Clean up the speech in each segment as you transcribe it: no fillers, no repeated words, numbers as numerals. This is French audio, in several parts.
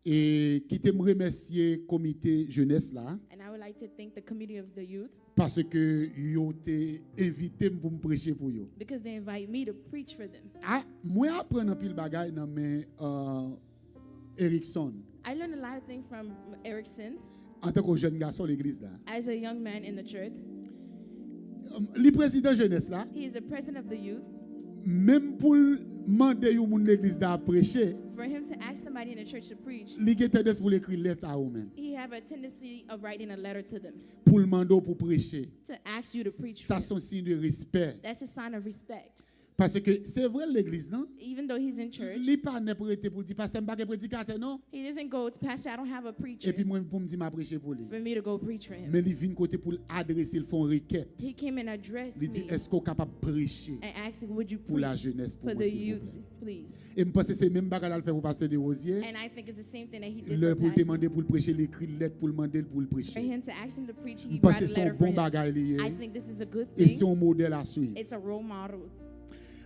Et qui t'aime remercier comité jeunesse là. And I would like to thank the committee of the youth Parce que yo t'ai invité pour me prêcher pour yo. because they invite me to preach for them. Ah, moi apprendre un pile bagay dans mes Erickson I learned a lot of things from Erickson en tant que jeune garçon l'église là. as a young man in the church. Le président jeunesse là, He is the president of the youth. même pour demander yo moun l'église là prêcher, For him to ask somebody in the church to preach, li gen tendance pour écrire lettre à ou même he have a tendency of writing a letter to them pour demander pour prêcher. to ask you to preach for Ça him. c'est un signe de respect That's a sign of respect. parce que c'est vrai l'église non, Even though he's in church, li pas n'importe pour dire pasteur m'pa prédicateur non, he doesn't go to pastor. I don't have a preacher et puis moi pour me dire m'a prêcher pour lui. for me to go preach for him. Mais il vient côté pour adresser le fond requête. He came and addressed Il dit me est-ce qu'on est capable de prêcher and asked, "Would you pour la preach jeunesse pour for moi the s'il vous youth, plaît. please?" Et je pense que c'est même bagarre à le faire pour pasteur de Rosier. And I think it's the same thing that he did Le for pour pastor. demander pour le prêcher, il écrit une lettre pour le demander pour le For prêcher. him to ask him to preach, he Je pense wrote que a c'est un letter for bon him. bagage lié. I think this is a good Et c'est thing. un modèle à suivre. It's a role model.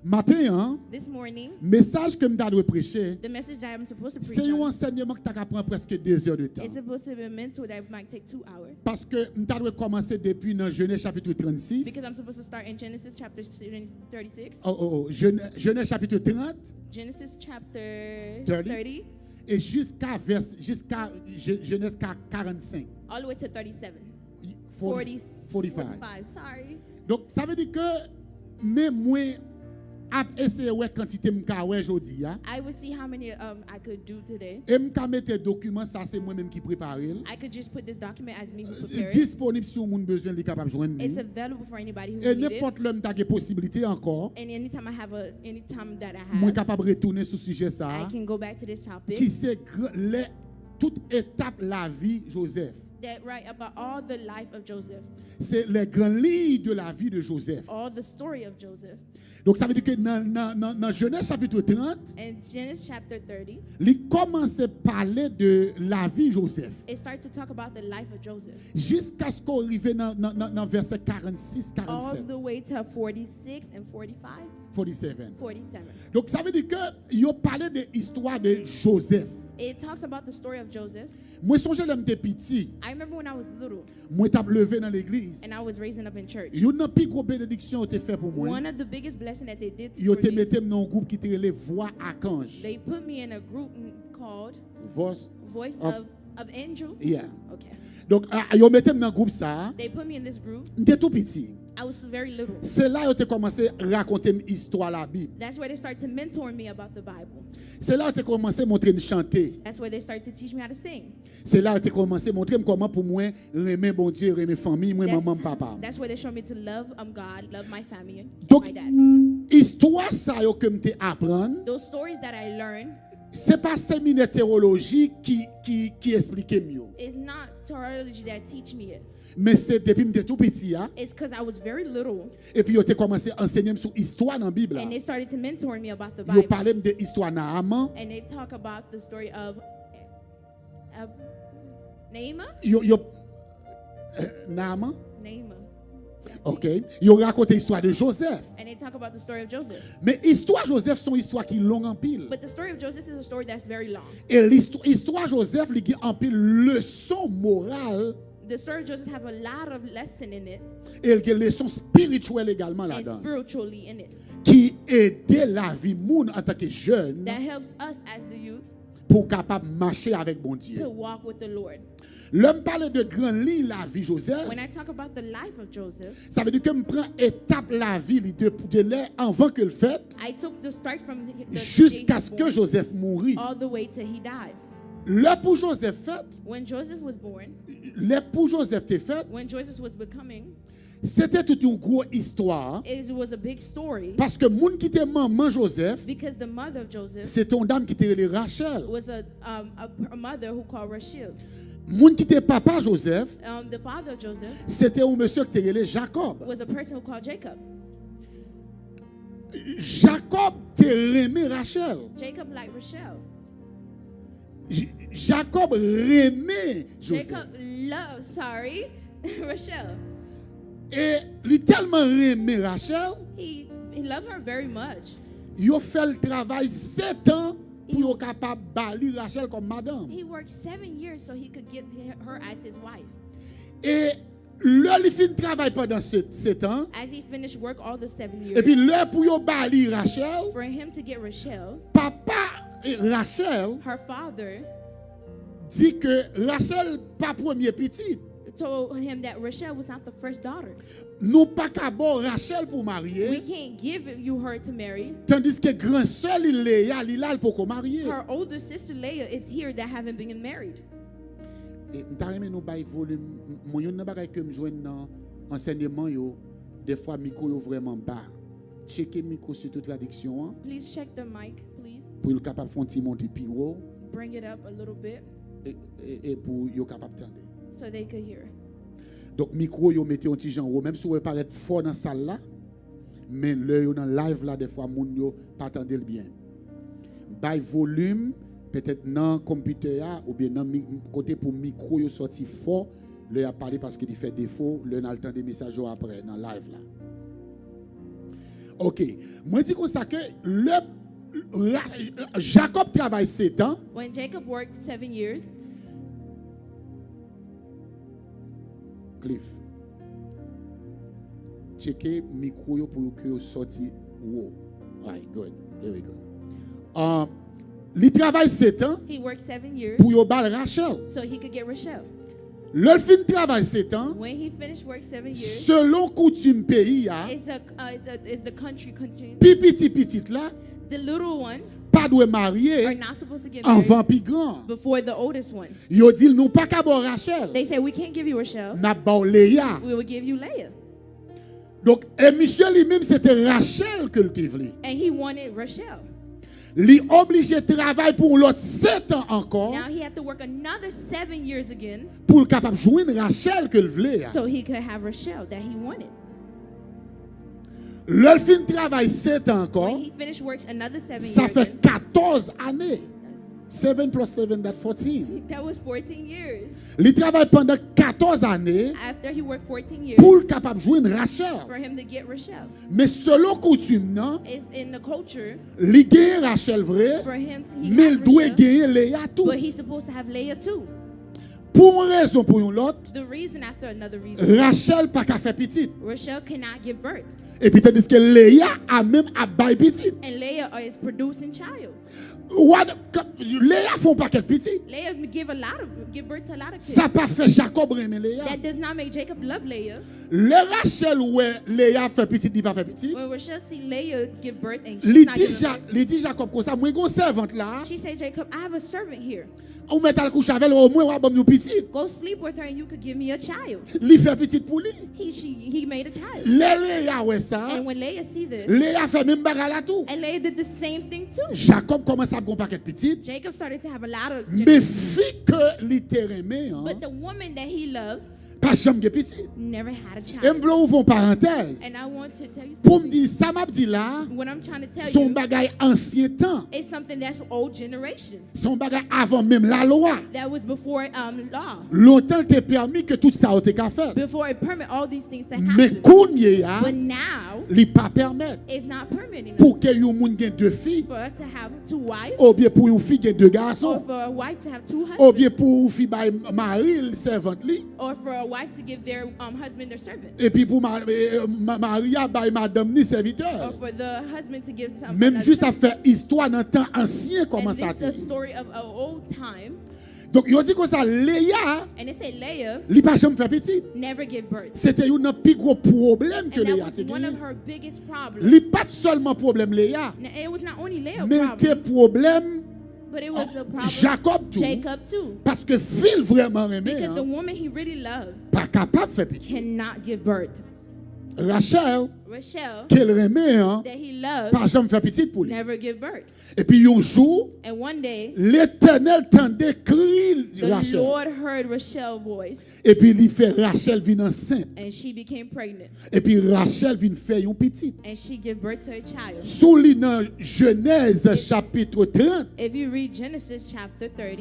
Matin, hein, This morning, message que je dois prêcher, the message that I'm supposed to preach c'est un on, enseignement que tu as prendre presque 2 heures de temps. it's supposed to be a mentor that might take 2 hours. Parce que je dois commencer depuis dans Genèse chapitre 36. Because I'm supposed to start in Genesis chapter 36, Genèse chapitre 30 Genesis chapter 30. 30, et jusqu'à Genèse 45. all the way to 37. 45. Sorry. Donc ça veut dire que même moi a essayé ouais quantité m'ka ouais jodi ya. I would see how many I could do today. Et m'ka mettre document ça c'est moi même qui prépare. I could just put this document as me who prepared. Disponible si on besoin li capable joindre. It's available for anybody who Et needs it. n'importe l'homme t'a possibilité encore. And anytime that I Moi have, capable retourner sur sujet I ça can go back to this topic. qui c'est toute étape la vie Joseph. That write about all the life of Joseph, C'est les grandes lignes de la vie de Joseph. all the story of Joseph. Donc ça veut dire que dans Genèse chapitre 30, And Genesis chapter 30, il commence à parler de la vie de Joseph. it starts to talk about the life of Joseph. Jusqu'à ce qu'on arrive dans verset 46, All 47. the way to 46 and 45, 47. 47. Donc ça veut dire que il parlait de l'histoire de Joseph. It talks about the story of Joseph. Moi songe l'homme de petit, I remember when I was little moi t'ai levé dans l'église. and I was raising up in church. Une des plus grosses bénédictions été fait pour moi. One of the biggest blessings that they did Yo for te me, mettait dans un groupe qui te les voix archange. they put me in a group called Voice Voice of- of Angel. yeah. Okay. Donc yo mettait dans un groupe ça. They put me in this group. J'étais tout petit. I was very little. C'est là où tu commencé à raconter une histoire la Bible. That's where they started to mentor me about the Bible. C'est là où tu commencé à montrer me chanter. That's where they started to teach me how to sing. C'est là où tu commencé à montrer comment pour moi aimer bon Dieu, aimer famille, moi maman, papa. That's where they showed me to love God, love my family, and Donc my dad. histoire ça yo que me apprendre, Those stories that I learned c'est pas séminaire théologie qui explique mieux. is not theology that teach me it. Mais c'est depuis me tout petit hein, It's because I was very little, et puis yo te commencé à enseigner sur histoire dans la Bible. and they started to mentor me about the Yo Bible. parlait de histoire Naaman. And they talk about the story of Naaman. Naaman. Naaman. OK. Yo raconté l'histoire de Joseph. And they talk about the story of Joseph. Mais histoire Joseph son histoire qui longue en pile. But the story of Joseph is a story that's very long. Et l'histoire Joseph li en pile leçon morale The story of Joseph have a lot of lesson in it et il y a leçon spirituelle également and là-dedans spiritually in it qui aide la vie moun en tant que jeune that helps us as the youth pour capable marcher avec bon to Dieu. walk with the Lord. L'homme parle de grande ligne la vie Joseph. When I talk about the life of Joseph, Ça veut dire que me prend étape la vie de l'air avant que le fait I took the start from the day jusqu'à he ce was que born Joseph mourit. all the way till he died. Le pour Joseph fait, When Joseph was born, le pour Joseph te fait, when Joseph was becoming, c'était toute une grosse histoire it was a big story parce que moun qui était maman Joseph, because the mother of Joseph c'est une dame qui était Rachel. was a mother who called Rachel. Moun qui était papa Joseph, The father of Joseph c'était un monsieur qui était Jacob. was a person who called Jacob. Jacob te aimé Rachel. Jacob liked Rachel. Jacob aimait Joseph. Jacob loved, Rachel. Et il tellement aimé Rachel, He loved her very much. il a fait le travail 7 ans pour yo capable bali Rachel comme madame. He worked 7 years so he could get her as his wife. Et là il fin travail pendant 7 ans. As he finished work all the 7 years, Et puis là pour yo bali Rachel, for him to get Rachel, papa et Rachel her father dit que Rachel pas premier petit. told him that Rachel was not the first daughter. Nous pas qu'à bon Rachel pour We marier, can't give you her to marry. tandis que grand sœur Léa il là pour qu'on marier. Her older sister Leah is here that haven't been married. Et m'ta remè nou bay volume mon yon nan bagay que m'joine dans enseignement yo, des fois micro yo vraiment bas. Checker micro sur toute traduction Please check the mic, please. pour yo capable font ti monter plus haut Bring it up a little bit et pour yo capable tendre. so they could hear. Donc micro yo mettez un petit genre haut même si vous paraît fort dans salle là, mais le yo dans live là des fois moun yo pas tendre bien. Bay volume peut-être dans computer ou bien dans côté pour micro yo sorti fort, le a parlé parce qu'il fait défaut, le n'a le temps des messages après dans live là. OK, moi dis comme ça que Jacob travaille 7 ans. When Jacob worked 7 years, Cliff. Checker micro yo pour que yo sorti haut. Right, good. Here we go. Il travaille 7 ans he worked 7 years pour yo bal Rachel. so he could get Rachel. Le fin travaille 7 ans When he finished work 7 years, selon coutume pays a is the country continuing. petit là The little one pas doit are marier not supposed to get married avant plus grand. before the oldest one. Yo dit nous pas qu'à bon Rachel. They say, we can't give you Rachel, N'a bon Léa. we will give you Leah. Donc et monsieur lui-même c'était Rachel que le tivli. And he wanted Rachel. Li obligé travailler pour l'autre 7 ans encore Now he had to work another 7 years again pour le capable joindre Rachel que le voulait. so he could have Rachel that he wanted. Le fin travaille 7 ans encore, When he finished work another 7 ça years fait again, 14 années. 7 plus 7 that's 14. that was 14 years. Il travaille pendant 14 années After he worked 14 years pour le capable joindre Rachel. for him to get Rachel. Mais selon coutume non, It's in the culture il gagne Rachel vrai, for him to mais il have doit Rachel, gagner Léa tout. but he's supposed to have Leah too. Pour une raison pour une autre, The reason after another reason, Rachel pas qu'à faire petite. Rachel cannot give birth. Et puis tandis que Léa a même à bail petite. And Leah is producing child. Léa font pas qu'elle petite. Leah give birth to a lot of kids. Ça pas fait Jacob aimer Léa. That does not make Jacob love Leah. Le Rachel ouais Léa fait petite, il pas fait petite. When Rachel see Leah give birth and Li she's not giving birth, li dit Jacob comme ça, moi gon servante là, she said, Jacob, I have a servant here. ou met al couche avec au moins ou bon nous petite. Go sleep with her and you could give me a child. Li fait petite pour lui. He made a child. Léa ouais ça. And when Leah see this, Léa fait même bagarre là tout. and Leah did the same thing too. Jacob commence à gon paquet petite. Jacob started to have a lot of Mais fille que li terremé hein, but the woman that he loves pas jamais gen petite. never had a Et child. m'vle ouvre une parenthèse. And I want to tell you Pour me something. dire ça m'a dit là, What I'm trying to tell son you bagay ancien temps, is something that's old generation. son bagay avant même la loi. That was before law. Longtemps t'es permis que tout ça a été fait. Before it permit all these things to Mais happen. kounye ya, But now li pas permettre it's not permitting us pour que yon moun gen 2 filles, for us to have 2 wives ou bien pour yon fille gen 2 or garçons, for a wife to have 2 ou husbands bien pour yon fille bay mari servante li, or for a wife to give their husband their servant et puis pour Maria bay madame ni or serviteur. for the husband to give some Même another juste à servant. faire histoire dans temps ancien comment And ça this is a te. story of an old time. Donc yon dit comme ça Léa, And it said Leah li pas jamais fait petit. never give birth. C'était un plus gros problème que And that Léa was te one of gagné. her biggest problems. Li pas seulement problème Léa, Now, it was not only Leah's mais te problem, problème but it was the problem Jacob tout. Jacob too. Parce que fil vraiment aimé, Because the hein, woman he really loved pas capable de faire petit. cannot give birth. Rachel, Rachel, qu'elle aimait, hein, that he loved, pas jamais faire petit pour lui. never give birth. Et puis un jour, And one day, l'Éternel tendait crier the Rachel. Lord heard Rachel's voice, Et puis il fait Rachel vient enceinte. and she became pregnant. Et puis Rachel vient faire un petit. And she gave birth to a child. Sous li dans Genèse chapitre 30. If you read Genesis chapter 30,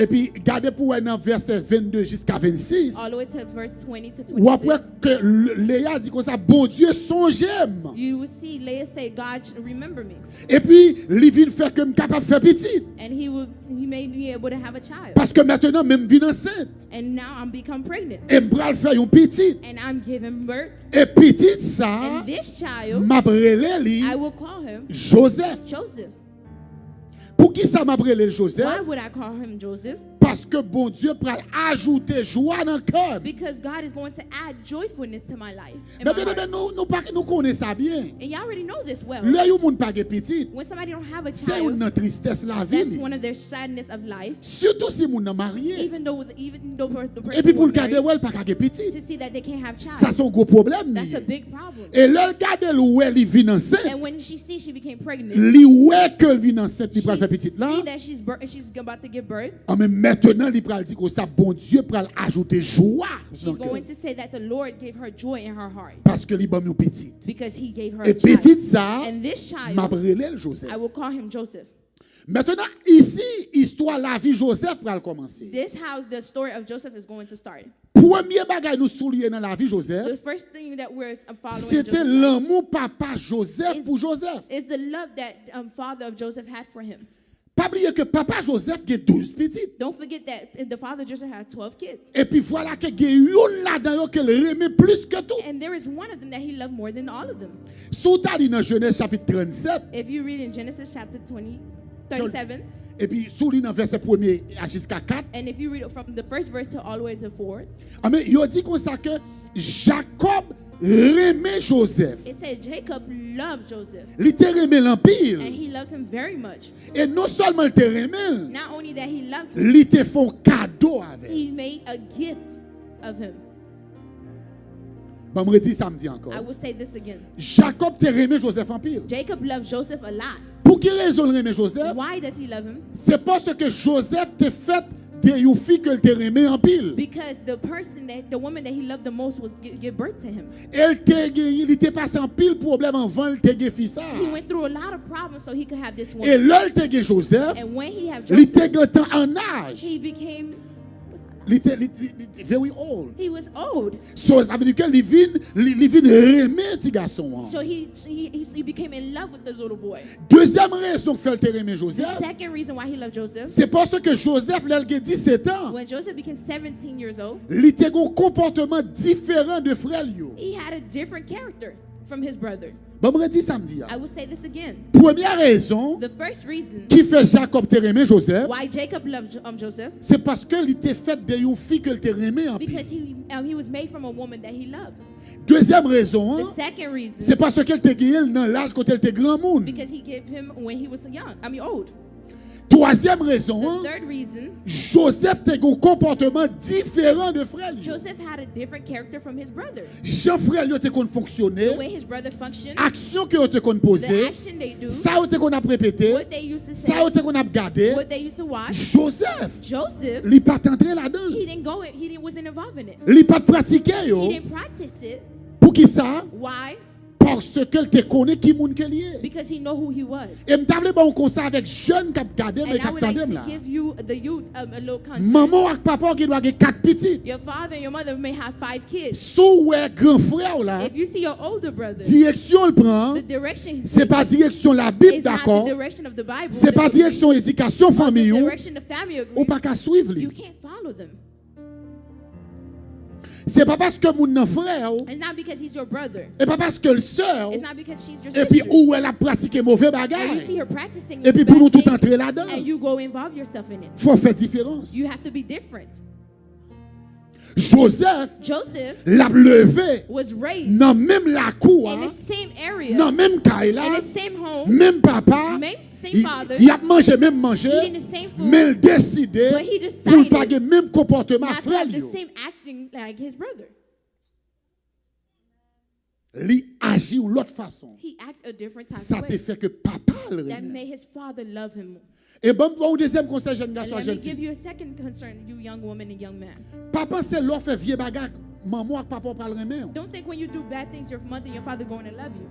Et puis gardez pour un verset 22 jusqu'à 26. all the way to verse 20 to Ou après 26, que Léa dit comme ça, bon Dieu songe bon j'aime. You will see Leah say, God, remember me. Et puis, il vient faire que je suis capable de faire petit. And he may be able to have a child. Parce que maintenant, même vie enceinte. And now I'm become pregnant. Et je vais faire un petit. And I'm giving birth. Et petit ça, And this child, m'a brûlé lui I will call him Joseph. Joseph. Pour qui ça m'a brûlé Why Joseph? would I call him Joseph? Parce que bon Dieu peut ajouter joie dans le cœur. Because God is going to add joyfulness to my life. in Mais my bien, heart. nous connaissons ça bien. And you already know this well. Là, il y a un pas de petit. When somebody don't have a C'est child, une tristesse la that's vie. one of their sadness of life. Surtout si moun nan marié. Even though the person Et puis pour le was garder married, elle pas de petit. to see that they can't have child. Ça c'est un gros problème. That's a big problem. Et là, le garder elle il vient enceinte. And when she sees she became pregnant, Li ouais que elle vient enceinte, il she va faire petit là. see that she's about to give birth. Ah, mais maintenant, il va dire que ça, bon Dieu, pour ajouter joie. She's going to say that the Lord gave her joy in her heart Parce que il va nous petit. because he gave her Et a child. petit ça, And this m'a child, brûlé Joseph. I will call him Joseph. Maintenant, ici, histoire la vie Joseph va commencer. This how the story of Joseph is going to start. Premier bagage nous soulier dans la vie The Joseph, first thing that we're following c'était Joseph's l'amour papa Joseph Is- pour Joseph. is the love that father of Joseph had for him. Pas oublier que papa Joseph a 12 petits. Don't forget that the father of Joseph had 12 kids. Et puis voilà que il y a une là-dedans qu'elle aimait plus que tout. And there is one of them that he loved more than all of them. Sous ta dans Genèse chapitre 37, If you read in Genesis chapter 37, et puis sous dans verset 1er jusqu'à 4, and if you read it from the first verse to all the way to 4, ah, mais il dit comme ça que Jacob aimait Joseph. it says Jacob loved Joseph. Il était aimé And l'empire. he loves him very much. Et non seulement il était aimé, Not only that he loves him, il était fait un cadeau avec. he made a gift of him. Bon, me dit samedi encore. I will say this again. Jacob était aimé Joseph en pile. Jacob loved Joseph a lot. Pour quelle raison il aimait Joseph? Why does he love him? C'est parce que Joseph était fait de une fille que il aimé en pile. Because the woman that he loved the most was give birth to him. Il était passé en pile problème avant il était fille ça. He went through a lot of problems so he could have this Et woman. là il était Joseph, And when he had il Joseph, était en âge. he became, Il était very old. he was old. So ça veut dire qu'il vient aimer petit garçon. So he became in love with the little boy. Deuxième raison que fait aimer The Joseph, second reason why he loved Joseph, c'est parce que Joseph, là, il a 17 ans. when Joseph became 17 years old, Il était un comportement différent de frère. he had a different character from his brother. Bon, je dis samedi. I will say this again. Première raison The first reason qui fait Jacob aimer Joseph, why Jacob loved Joseph, c'est parce qu'il était fait de une fille qu'il aimé en because pile. he was made from a woman that he loved. Deuxième raison, The second reason, c'est parce qu'il était gagné dans l'âge quand il était grand monde. because he gave him when he was old. Troisième raison, The third reason, Joseph était un comportement différent de frère. Joseph had a different character from his brother. Jean frère était qu'on fonctionner, The way his brother functioned, action que était qu'on the poser, action they do, ça était qu'on a répété, what they used to say, ça était qu'on a gardé. what they used to watch. Joseph, Joseph, il pas entré là-dedans. wasn't involved in it. Il pas pratiqué He yo. didn't practice it. Pour qui ça? Why? Parce qu'elle te connaît qui moun qu'elle est. Because he know who he was. Et m'tavle bon comme ça avec jeune qui garder mais And I qui would like attendent to là. give you, the youth, a little concept. Maman ak papa qui doit avoir 4 petits. Your father and your mother may have 5 kids. Sous ouais grand frère là, If you see your older brother, direction le prend, the direction he's c'est pas direction la Bible is not d'accord. the direction of the Bible. C'est pas direction éducation the famille ou direction the family agrees. pas qu'à suivre You lui. can't follow them. C'est pas parce que mon frère ou, It's not because he's your brother. et pas parce que le sœur It's not because she's your et puis sister. où elle a pratiqué mauvais And you bagages. see her practicing Et puis bad pour nous tout things, entrer là-dedans, and you go involve yourself in it. faut faire différence. You have to be different. Joseph Joseph l'a levé was raised dans même la cour, in the same area, dans même caille in là, the same home, même papa, same father, il a mangé même mangé, eating the same food, mais il décidé but he pour ne decided pas avoir le même comportement not to frère. have the same acting like his brother. Il agit de l'autre façon. He acted a different type Ça of te way fait que papa le that remet. made his father love him more. Et bon, pour un deuxième conseil, jeune And garçon, let me jeune give fille. you a second concern, you young woman and young man. Papa, c'est l'offre fait vieux bagarre. Maman et papa parlent remet. Don't think when you do bad things, your mother and your father going to love you.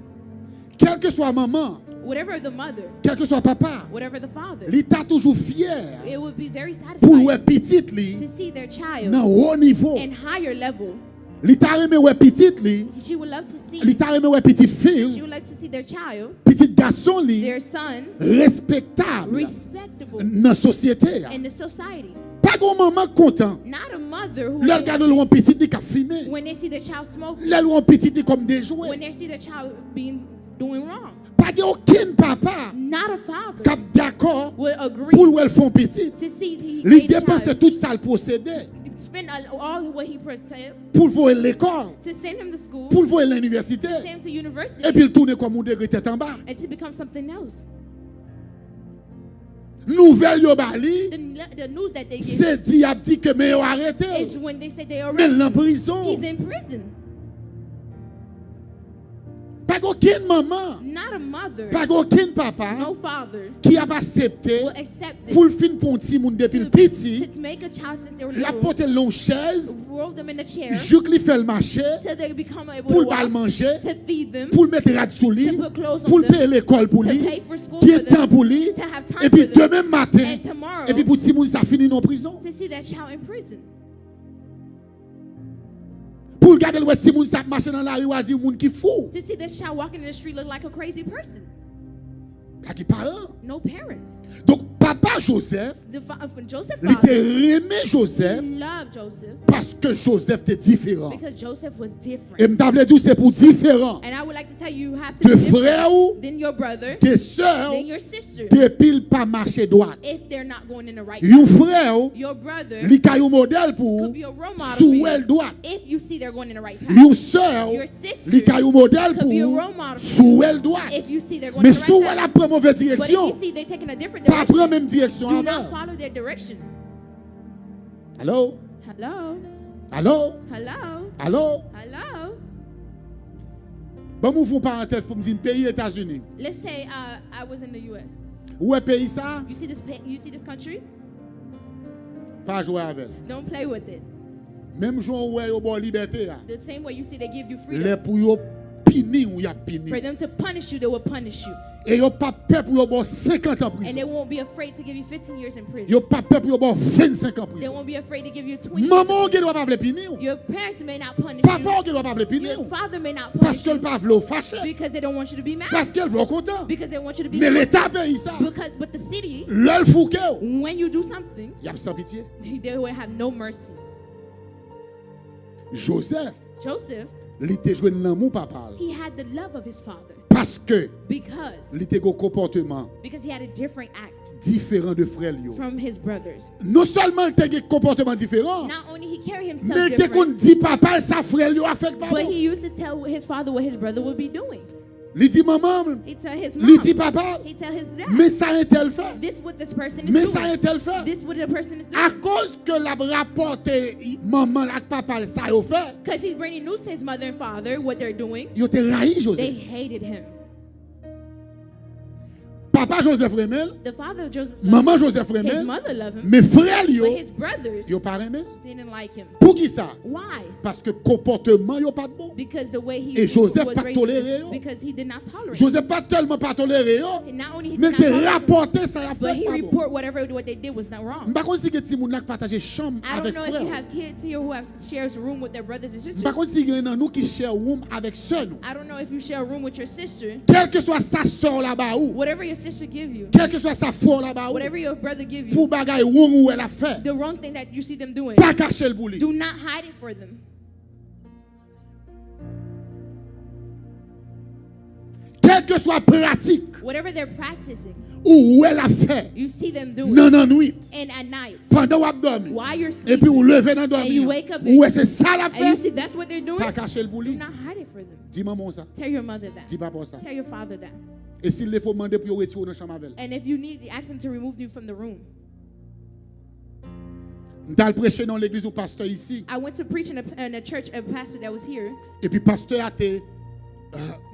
Quel que soit maman, Whatever the mother, quel que soit papa, whatever the father, l'État toujours fier it would be very pour satisfying le petit li to see their child dans haut niveau. in higher level Li ta reme ouais petite li. She would love to see. Li ta reme ouais petite She fille. would like to see their child, Petit garçon li their son, respectable respectable dans société. in the society. Pas gon maman content. Not a mother who, Le regarde le petit li k'ap fumer. when they see their child smoking, Le petit li comme des when jouets. they see their child doing wrong. Pas de aucun papa Not a father k'ap d'accord would agree pour le font petit. to see he Li made a dépense child, tout ça le posséder spend all what he possessed pour voir l'école, to send him to school, pour voir l'université send him to university, et puis il tourne comme un degré tête en bas. and to become something else. Nouvelle yo bali, The news that they give c'est dit a dit que mais yo arrêté. is when they say they Mais arrest en him, prison. he's in prison. Pas aucune maman, Not a mother, pas aucun papa no father qui a accepté will accept pour le this fin pour petit monde depuis le to petit, make a child since they were la little, porte long chaise, roll them in a chair jouk li fait le marché, till they become able pour to le bal walk, manger, to feed them, pour le mettre rad sous lui, to put clothes pour on le payer them, l'école pour to lui, pay for school bien for them, temps pour lui, to have time et puis for them, demain matin, and tomorrow et puis pour petit monde ça finit en prison. to see that child in prison. Pour regarder le petit monde ça marche dans la rue, a dit monde qui fou, To see this child walking in the street look like a crazy person. pas qui parent. No parents. Donc papa Joseph, Joseph il était father, aimé Joseph he loved Joseph parce que Joseph était différent. because Joseph was different. Et m'tavle dit c'est pour différent And I would like to tell you, you have to de be different frères ou than your brother, de sœurs than your sister, depuis le pas marché droit. if they're not going in the right Un path. frère ou Your brother li ka yon modèle pour could be a role model for sous you elle droite. if you see they're going in the right path. Une sœur Your sister li ka yon modèle could be a pour role model for sous elle droite. if you see they're going Mais in the sous right elle path. a pris mauvaise But if direction, you see they're taking a different pas prendre direction, même direction do avec. not follow their direction. Allô? Hello? Allô? Hello? Allô? Hello? Bon, m'ouvre une parenthèse pour me dire pays États-Unis. Let's say I was in the U.S. Où est pays ça? You see this country? Pas jouer avec. Don't play with it. Même jour où est au bon liberté, The same way you see they give you freedom. les pour yo pini ou y a pini. For them to punish you, they will punish you. Et yo pas peur pour yo bon 50 ans en And they prison. won't be afraid to give you 15 years in prison. Yo pas peur pour yo bon 25 ans en They prison. won't be afraid to give you 20 years. Maman qui doit pas vle pini ou. Your parents may not punish Papa qui doit pas vle pini you. Your ou. father may not Parce punish qu'elle you pas vle fâché. because they don't want you to be mad. Parce qu'elle veut content. Because they want you to be Mais happy. l'état pays ça. But the city, L'el fouke ou. when you do something, Y a sans pitié. they will have no mercy. Joseph, Joseph, il était joué l'amour papa. he had the love of his father Parce que because il était un comportement he had a different act différent de frères yo. from his brothers. Non seulement il était un comportement différent, Not only he carried mais himself il était qu'on different, dit papa sa frère yo a fait pas but bon. he used to tell his father what his brother would be doing. Il dit maman, He tell his il dit mom, papa, he tell his dad, mais ça est-elle fait? this what this person is Mais ça doing. est-elle fait? This what the person is À doing. cause que la rapporté maman la papa ça yo fait, Because he's bringing news to his mother and father what they're doing. yo te raï They Joseph. hated him. Papa Joseph Remel, The father of Joseph, maman Joseph his Remel, mother loved him, mes frères yo, but his brothers yo pas aimé. didn't like him. Pour qui ça? Why? Parce que comportement yo pas de bon. Because the way he Et Joseph was pas raised, toléré yo. because he did not tolerate. Joseph pas tellement pas toléré yo, And not only he mais did il not te tolerate, rapporté ça a but fait he pas bon. report whatever what they did was not wrong. M'pa konn si que ti moun la partager chambre I don't avec know if you frère. have kids here who have shares a room with their brothers and sisters. M'pa konn si gen nan nou qui share room avec sœur nou. I don't know if you share a room with your sister. Quel que soit sa sœur là-bas ou, Whatever your sister give you, quel que soit sa frère là-bas ou, whatever your brother give pour you, bagay wrong ou elle a fait, the wrong thing that you see them doing, pas cacher le bouli. do not hide it for them. Quel que soit pratique Whatever they're practicing, ou elle a fait, you see them doing. non non nuit, And at night, pendant ou ap dormi, while you're et puis ou sleeping, lever dans and dormi, you wake up ou c'est ça la and you fait, see that's what they're doing, pas cacher le do bouli. not hide it for them. Dis maman ça, Tell your mother that. dis papa ça. Tell your father that. Et s'il le faut demander pour retirer dans chambre avec. And if you need, ask them to remove you from the room. M'ta prêcher dans l'église ou pasteur ici, I went to preach in a church, a pastor that was here. et puis pasteur a été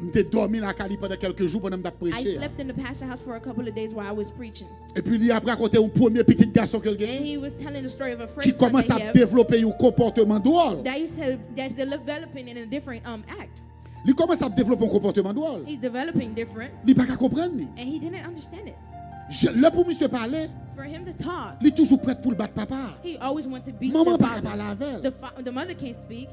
m'était dormi la cali pendant quelques jours pendant m'ta I prêcher. slept in the pastor house for a couple of days while I was preaching. Et puis il a raconté un premier petit garçon qu'il And gagne he was telling the story of a qui first son commence that à he had développer un comportement drôle. that's developing in a different act. Il commence à développer un comportement drôle. He's developing different, Il pas qu'à comprendre ni. and he didn't understand it. Là pour monsieur parler, For him to talk, il est toujours prêt pour le battre papa. he always wanted to beat Maman the pas qu'à father. parler avec. The mother can't speak.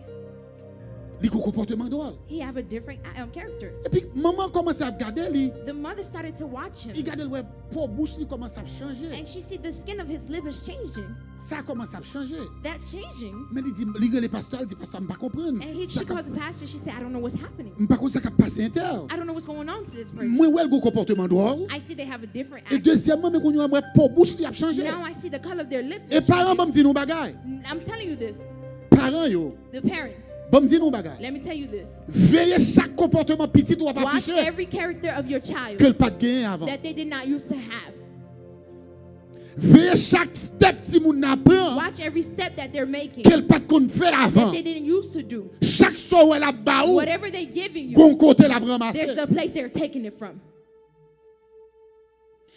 Il a un comportement drôle. He have a different character. Et puis, maman commence à regarder lui. The mother started to watch Il him, regarde le pour bouche, il commence à changer. and she see the skin of his lip is changing. Ça commence à changer. That's changing. Mais il dit, il regarde le pasteur, il dit, pasteur, je ne peux pas comprendre. And she called the pastor. She said, I don't know what's happening. Je ne peux pas comprendre ça qui a passé inter. I don't know what's going on to this person. Moi, ouais, le comportement drôle. I see they have a different Et act. deuxièmement, mais quand on a pour bouche, il a changé. Now I see the color of their lips. Et is parents, changing. me dit nous bagaille. I'm telling you this. Parents, yo, The parents. me dit nous bagaille. Let me tell you this. Veillez chaque comportement petit ou pas Watch affiché every character of your child que le pas gagné avant. that they did not used to have. Veillez chaque step si moun apprend Watch every step that they're making qu'elle pas qu'on fait avant. that they didn't used to do. Chaque soir elle a baou Whatever they're giving you, qu'on côté la there's ramasser. the place they're taking it from.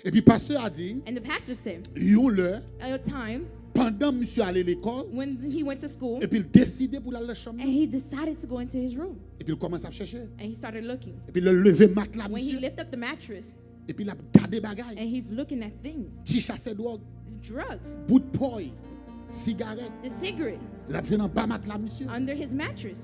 Et puis pasteur a dit, And the pastor said, yon le a time pendant monsieur allait à l'école when he went to school et puis il décidait pour aller à la chambre and he decided to go into his room et puis il commence à chercher and he started looking. et puis il lever matelas When he monsieur lifted up the mattress et puis il a gardé bagaille, and he's looking at things, petit chassé drogue, drugs, bout de poil, cigarette, the cigarette il a joué dans bas matelas monsieur. under his mattress.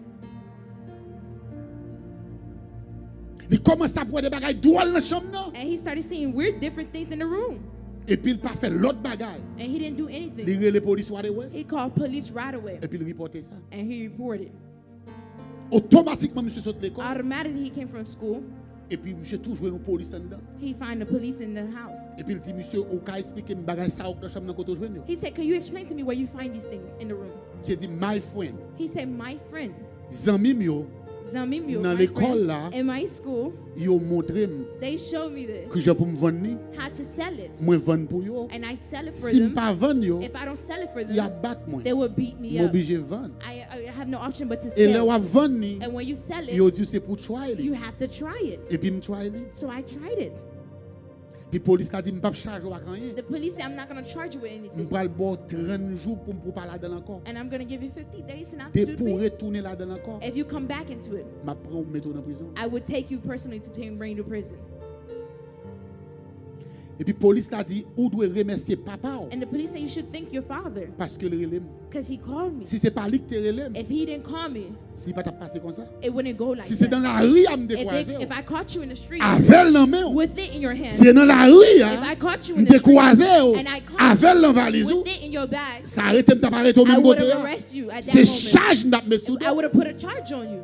Il commence à voir des bagailles drôles dans la chambre non? And he started seeing weird different things in the room. Et puis il pas fait l'autre bagaille. And he didn't do Il anything. relève les police ouais He called police right away et puis il reportait ça. and he reported. Automatiquement monsieur saute l'école Automatically he came from school. et puis monsieur toujours joué dans police en dedans. He find the police in the house. Et puis il dit monsieur au cas expliquer me bagaille ça dans la chambre dans côté jouer nous. He said, can you explain to me where you find these things in the room? J'ai dit my friend, He said, my friend, zanmi yo Zamimio, dans my l'école friend, là, in my school, yo montré they showed me this, que j'ai pour me vendre ni, how to sell it. moi vendre pour yo. And I sell it for Si me them. pas vendre yo, If I don't sell it for y a them, battre moi. they will beat me up. M'obligé vendre. I have no option but to Et là sell. on vendre ni, And when you sell yo it, dit c'est pour try you li. have to try it. Et puis me try li. So I tried it. Puis police a dit me pas charger ou rien. The police said, I'm not going to charge you with Me anything. pral bo 30 jours pour pas là-dedans encore. And I'm going to give you 50 days not to Dès do pour things. retourner là-dedans encore, If you come back into it, m'a prend mettre en prison. I would take you personally to bring you to prison. Et puis police a dit ou doit remercier papa And the police said, you should thank your father parce que le relève. because he called me. Si c'est pas lui qui te relève, If he didn't call me, si pas t'a passé comme ça. it wouldn't go like Si c'est dans that. la rue à me décourager, If I caught you in the street avec la main, with it in your hand, c'est dans la rue if à I caught you me in the street décourager and I caught avec la you valise, with it in your bag, ça arrête de t'apparaître au I même would côté. have arrested you at that C'est moment. charge n'a mettre sous. I would have put a charge on you.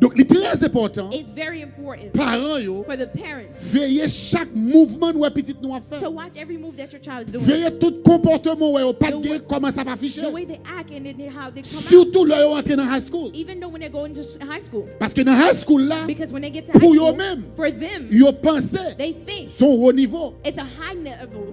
Donc c'est très important It's very important parents yo for the parents veiller chaque mouvement nous petit nous a fait. to watch every move that your child is doing. Veiller tout comportement ouais pas The way- de comment ça va afficher. The way they act and then how they come out. Surtout là yo entrer dans high school. Even though when they go into high school. Parce que dans high school là, Because when they get to high pour school, eux-mêmes, for them, yo pensent they think son haut niveau. it's a high level.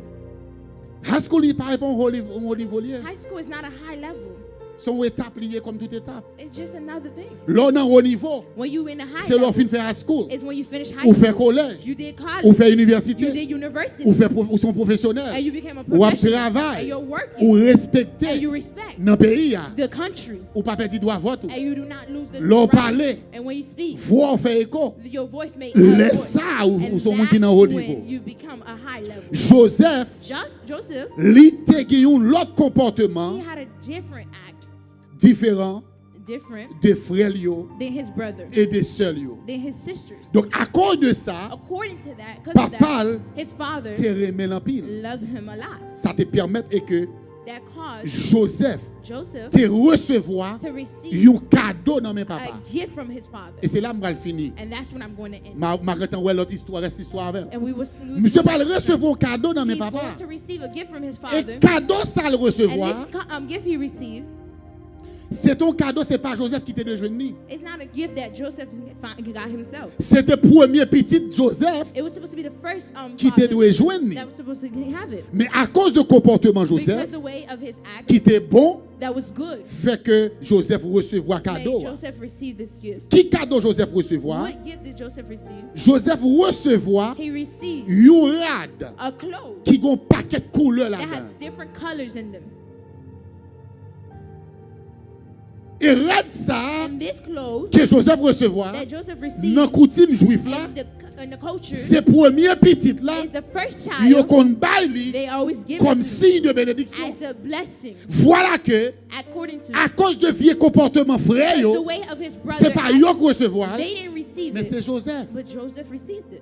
High school il pas un haut niveau lié. High school is not a high level. Son étape liée comme toute étape. It's just another thing. Là on a haut niveau. When you in a high C'est là level, fin faire high school it's when you finish high ou school. faire collège You did ou college. faire You université did university. ou faire ou son professionnel And you became a ou à professional. travail And you're ou working. respecter And you respect dans pays là the country. ou pas perdre droit vote And you do not lose the l'on right. parler And when you speak, voix ou faire écho your voice may laisse ça ou and son monde that's qui dans haut when niveau. you become a high level. Joseph Joseph, lui te gagne l'autre comportement he had a different act, différent different des frères yo than his brother, et des sœurs yo. than his sisters. Donc à cause de ça, According to that, because of papa that, his father te remet en pile. loved him a lot. Ça te permet et que That caused Joseph Joseph te recevoir to receive un cadeau dans mes papa. a gift from his father. Et c'est là que je vais finir. And that's when I'm going to end. Ma retan ouais l'autre histoire reste histoire avec. And we Monsieur pas le recevoir un cadeau dans mes he's papa. going to receive a gift from his Et father. cadeau ça le And recevoir, this gift he received, c'est ton cadeau, c'est pas Joseph qui t'a devenu. it's not a gift that Joseph got himself. C'était premier petit Joseph It was supposed to be the first qui t'a father dû joindre. that was supposed to have it. Mais à cause de comportement Because Joseph the way of his act qui était bon, that was good fait que Joseph recevoir made cadeau. Joseph receive this gift. Qui cadeau Joseph recevoir? What gift did Joseph receive? Joseph recevoir He received un rad a clothes qui a un paquet de couleurs that là-dedans. had different colors in them. Et rad ça And this clothes que Joseph recevoir that Joseph received dans coutume juif là, in the in the culture, c'est premier petit là, is the first yo child. kon bay li They always give comme it to signe de bénédiction. as a blessing. Voilà que According to à cause de vieux comportement frère the yo, way of his brother, c'est pas yo qui recevoir, they didn't receive mais c'est it, Joseph. but Joseph received it.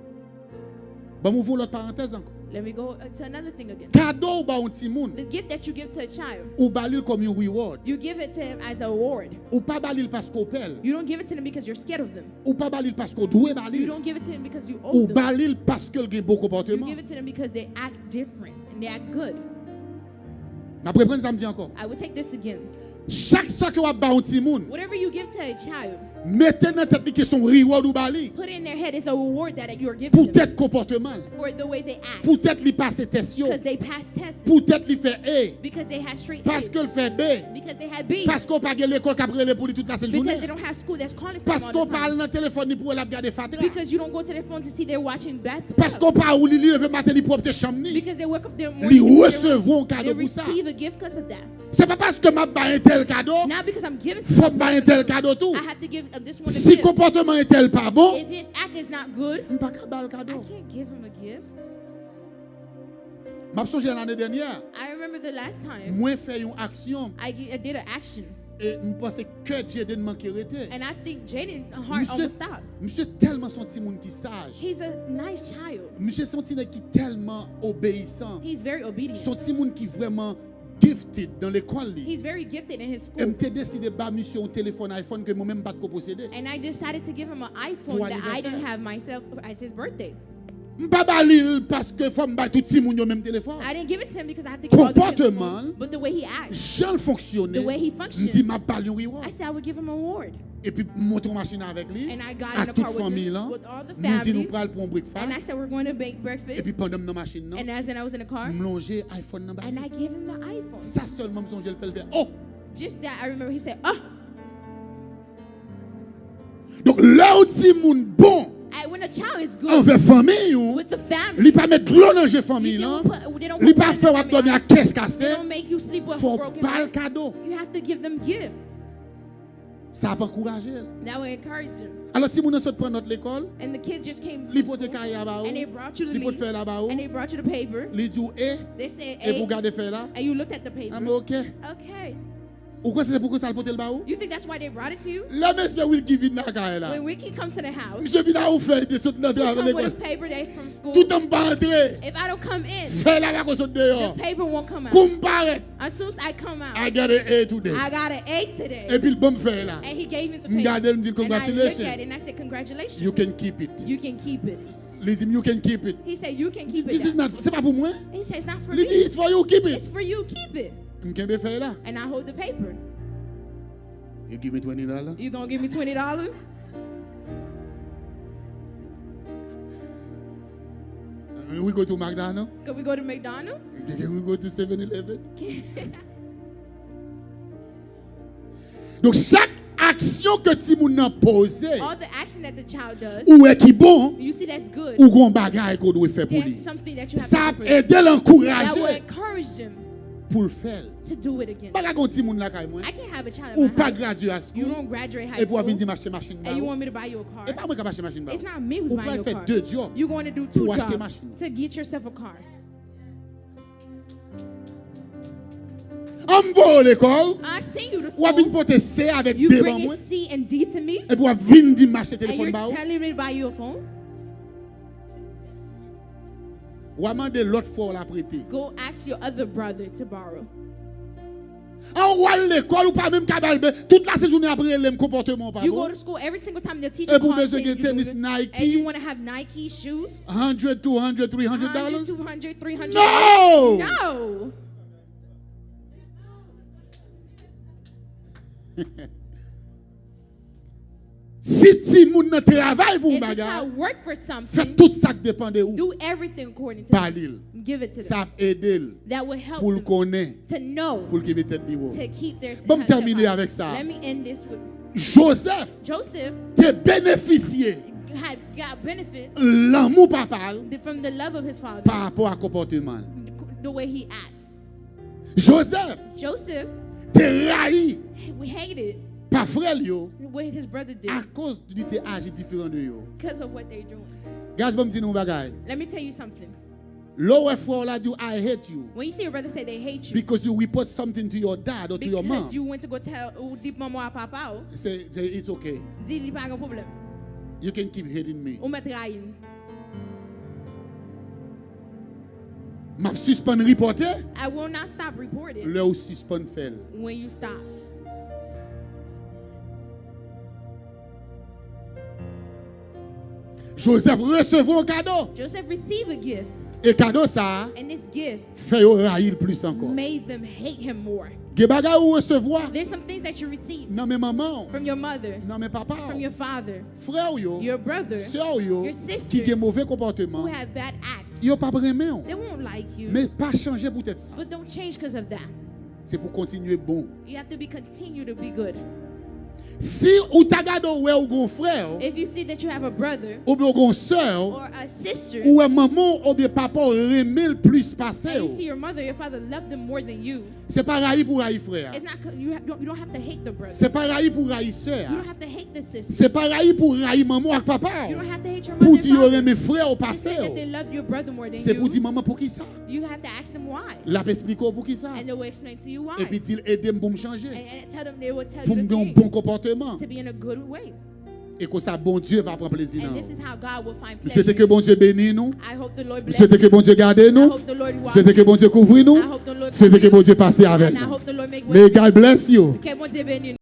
Bon, m'ouvre l'autre parenthèse encore. Let me go to another thing again. Cadeau ou ba un ti moun, The gift that you give to a child, ou balil comme un reward. you give it to him as a reward. Ou pas balil parce qu'on pèle. You don't give it to them because you're scared of them. Ou pas balil parce qu'on doit You balil. don't give it to them because you owe Ou them. balil parce que le bon You comportement. give it to them because they act different and they act good. Après prendre ça me dit encore. I would take this again. Chaque fois que vous ba un ti moun, Whatever you give to a child, mettez dans tête que son reward ou bali. put in their head is a reward that you are giving Pour them tête comportement. for the way they act. Pour tête li passer test yo. Because they passed tests. Pour tête li fait A. Because they had straight Parce A's. que le fait B. Because they had B's. Parce qu'on pas gagné l'école qu'après pour lui toute la Because journée. they don't have school that's calling for Parce them qu'on all the parle time. dans le téléphone ni pour la regarder fatra. Because you don't go to their phone to see they're watching bad Parce stuff. qu'on parle où li lever matin ni propre chambre ni. Because they wake up their Li morning, recevront un they cadeau pour ça. receive a gift because of that. C'est pas parce que m'a ba un tel cadeau, Not because I'm giving faut something, ba un tel cadeau tout. I have to give this one a Si gift. comportement est tel pas bon, If his act is not good, on pas ba le I cadeau. can't give him a gift. M'a songé l'année dernière, I remember the last time moi fait une action I did an action, et me pensais que Dieu de manquer arrêter. and I think Jaden's heart almost stopped. Monsieur tellement senti moun qui sage. He's a nice child. Monsieur senti qui tellement obéissant. He's very obedient. Senti moun qui vraiment gifted dans l'école li. He's very gifted in his Et school. m'te décidé ba monsieur un téléphone iPhone que moi même pas de posséder. And I decided to give him an iPhone Pour that I didn't anniversaire. have myself as his birthday. M'pa balil parce que faut m'ba tout ti moun yo même téléphone. I didn't give it to him because I have to give all the kids a Comportement, phone, but the way he acts, Jean fonctionner. the way he functions, M'di m'a balil reward. I said I would give him a reward. Et puis monter machine avec lui. And I got À in the toute car with famille him, là. with all the Nous dit nous family, pral pour un and I breakfast. said we're going to make Et breakfast. puis pendant dans machine là, And as in I was in the car, m'longer iPhone nan and balil. I gave him the iPhone. Ça seulement me songe le fait le faire. Oh, Just that I remember he said, "Oh." donc là où ti moun bon When a child is good envers famille ou with the family, li pas mettre l'eau dans famille they là. don't Li put pas food in faire the wap dormir à family. caisse They cassée. don't make you sleep with Faut broken pas le heart. cadeau. You have to give them gift. Ça va encourager. That will encourage them. Alors si moun saute prendre notre l'école, And the kids just came li to pote school, kaya ba ou. and they brought you the Li pote leaf, faire là ba ou. and they brought you the paper. Li dou They said, et pour "Hey," garder faire là. and you looked at the paper. Ah mais OK. Okay. Ou quoi c'est pour ça le pote le ba ou? You think that's why they brought it to you? Là monsieur will give it na kaya là. When Ricky comes to the house, Monsieur vient ou faire de saute dans he come avec with a l'école. paper day from school. Tout en pas entrer. If I don't come in, Fait là va saute the dehors. paper won't come out. Comme paraît. As soon as I come out, I got an A today. I got an A today. Et puis le bon fait là. And he gave me the M'garde paper. me dit And I looked congratulations. at it and I said, "Congratulations. You can keep it. You can keep it." Li dit you can keep it. He said, "You can keep This is it." not c'est pas pour moi. He said, "It's not for Li dit me. it's for you keep It's it. for you. Keep it." M'kembe fait là. And I hold the paper. You give me $20. You gonna give me $20? We go to McDonald's. Could we go to McDonald's? Can we go to 7-Eleven? Donc chaque action que ti moun nan pose All the action that the child does, ou est qui bon you see that's good. ou gon bagay qu'on doit faire pour lui. There's something that you have Ça to do aide that will l'encourager encourage them pour le faire. to do it again. Pas gon ti moun la kay moi I can't have a child ou in pas my house. gradué à You school don't graduate high et pour school, venir m'acheter machine ba. and you want me to buy you a car. Et pas moi qui acheter machine ba. It's not me who's Ou buying pas your faire car. deux jobs You're going to do two pour acheter jobs machine. to get yourself a car. En bon l'école, I send you to ou a vinn school. porter C avec You D bring ban moi a C and D to me, et pour venir dire m'acheter and téléphone you're ba. telling me to buy you a phone. Ou amande l'autre fois la prêter. Go ask your other brother to borrow. En ou à l'école ou pas même kabalbe toute la journée après le comportement pas You go bon. to school every single time the teacher Et pour calls besoin saying de you're tennis doing good, and you Nike want to have Nike shoes, $100, $200, $300. 200, 300. No! No. Si ti moun nan travail pour If the bagay, child work for fait something, tout ça qui dépend de ou. do everything according to Par them. l'île. Give it to them. Ça aide That will help pour le them connaître, to know, pour le mettre tête niveau. to keep their Bon, head terminer up. avec ça. Let me end this with Joseph Joseph te bénéficié had got benefit l'amour papa from the love of his father, par rapport à comportement. the way he act. Joseph Joseph, te raï we hated par frère yo what his brother did à cause du te âge différent de yo. because of what they're doing. Gaz bon dit nous bagay. Let me tell you something. Lower for la do I hate you When you see your brother say they hate you because you report something to your dad or to your mom. because you went to go tell deep mama or papa, Say it's okay. dis li pa gen problem. You can keep hating me. Ou met rayin. M'a suspend reporter. I will not stop reporting Le ou suspend fait. when you stop. Joseph recevait un cadeau. Joseph received a gift, Et cadeau ça and this gift fait yo raïl plus encore. made them hate him more. Ge bagay ou recevoir. There's some things that you receive Non mais maman, from your mother, non mais papa, from your father, frère yo, your brother, sœur yo your sister, qui gen mauvais comportement. who have bad acts. Yo pas bremen ou. They won't like you, Mais pas changer pour être ça. but don't change because of that. C'est pour continuer bon. You have to continue to be good. Si ou ta gado ouais ou gon frère If you see that you have a brother ou bien gon sœur or a sister, ou un maman ou bien papa remet le plus passer. and you see your mother, your father love them more than you, C'est pas raï pour raï frère. it's not you don't have to hate the brother. C'est pas raï pour raï sœur. You don't have to hate the sister. C'est pas raï pour raï maman avec papa. You don't have to hate your Pour mother dire and father. mes frères au To say passé. that they love your brother more than C'est pour dire you. maman pour qui ça? You have to ask them why, La explique pour qui ça? and they will explain to you why, Et puis il aide pour me changer. and tell them they will tell Pour you me to donner un change, bon comportement. to be in a good way. Et que ça bon Dieu va prendre plaisir And dans. this is how God will find Nous souhaitons pleasure. que bon Dieu bénisse nous. I hope the Lord Nous bless souhaitons que you. bon Dieu garde I nous. hope the Lord Nous watch souhaitons que you. bon Dieu couvre nous. I hope the Lord Nous souhaitons que cover bon you. Dieu passe avec And I nous. hope the Lord make May way. God bless you. Que bon Dieu bénisse.